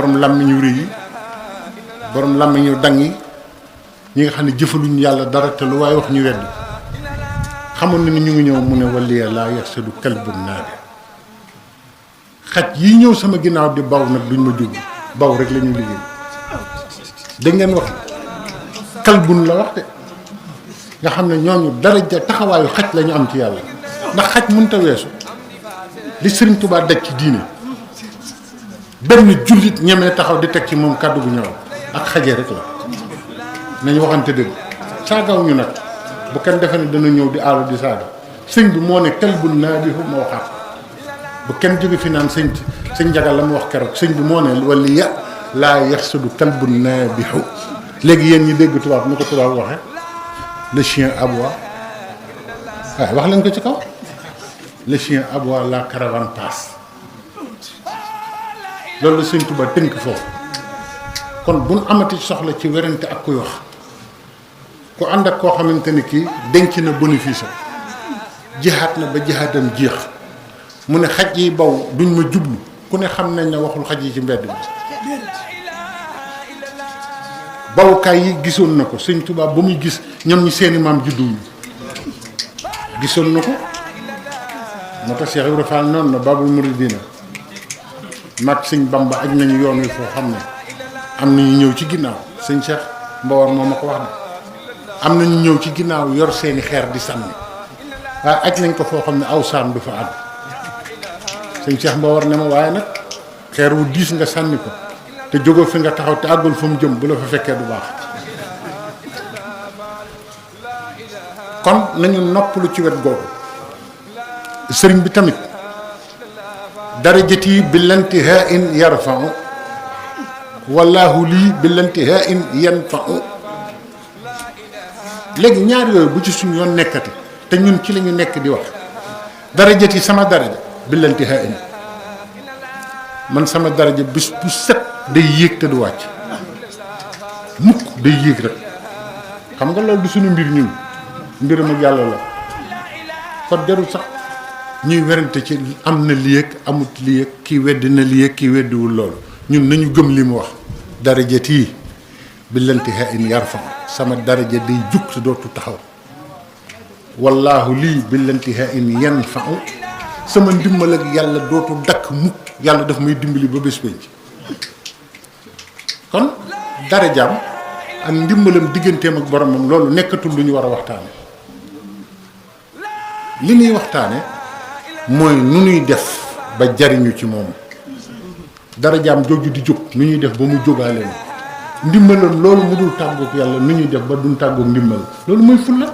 borom làmmiñu rëy yi borom làmmiñu dang yi ñi nga xam ne jëfaluñ yàlla dara te lu waaye wax ñu weddi xamoon na ni ñu ngi ñëw mu ne waliya laa yaxsadu kalbun naabi xaj yi ñëw sama ginnaaw di baw nag duñ ma jóg baw rek la ñu liggéey da ngeen wax kalbun la wax de nga xam ne ñooñu daraja taxawaayu xaj la ñu am ci yàlla ndax xaj mënta weesu li Sëriñ Tuubaa daj ci diine benn jullit ñemee taxaw di teg ci moom kàddu gu ñëw ak xajee rek la nañu waxante dëgg saagaw ñu nag bu kenn defe ne dana ñëw di aalu di saaga sëñ bi moo ne kalbun naabihu ma waxaat bu kenn jóge fi naan sëñ njagal la mu wax keroog sëñ bi moo ne waliya laa yaxsadu kalbun naabihu léegi yéen ñi dégg tubaab ni ko tubaab waxe le chien aboie waaye wax leen ko ci kaw le chien aboie la caravane passe loolu la sëñ Tuubaa tënk foofu kon buñ amati soxla ci werante ak kuy wax ku ànd ak koo xamante ni kii denc na bénéfice jihaat na ba jihaatam jeex mu ne xaj yi baw duñ ma jublu ku ne xam nañ ne waxul xaj yi ci mbedd bi bawukaay yi gisoon na ko sëñ Tuubaa ba muy gis ñoom ñi seeni maam judduwuñu gisoon na ko moo tax Cheikh Ibrahima Fall noonu na Babul Mouridina mag sëñ Bamba aj nañu yoon wi foo xam ne am nañu ñëw ci ginnaaw sëñ Cheikh Mbawar moo ma ko wax ne am nañu ñëw ci ginnaaw yor seeni xeer di sànni waaye aj nañ ko foo xam ne aw saan du fa àgg sëñ Cheikh Mbawar ne ma waaye nag xeer wu diis nga sànni ko te jógoo fi nga taxaw te àggul fa mu jëm bu la fa fekkee du baax kon nañu noppalu ci wet googu sëriñ bi tamit darajati billantihaa in yarfa'u wallahu lii billantihaa in yanfa'u léegi ñaar yooyu bu ci suñu yoon nekkati te ñun ci la ñu nekk di wax darajati sama daraja billantihaa in man sama daraja bis bu set day yéeg te du wàcc mukk day yéeg rek xam nga loolu du suñu mbir ñun mbiram ak yàlla la kon jarul sax ñuy werante ci am na lii ak amut lii ak kii weddi na lii ak kii weddiwul loolu ñun nañu gëm li mu wax darajati billantihaa in yarfa sama daraja day jug te dootu taxaw wallaahu lii billantihaa in yanfa'u sama ndimbal ak yàlla dootu dakk mukk yàlla daf may dimbali ba bés penc kon darajaam ak ndimbalam digganteem ak boromam loolu nekkatul lu ñu war a waxtaane li ñuy waxtaane mooy nu ñuy def ba jariñu ci moom darajaam jooju di jóg nu ñuy def ba mu jógaale ndimbalam loolu mu dul tàggoog yàlla nu ñuy def ba duñ tàggoog ndimbal loolu mooy fulla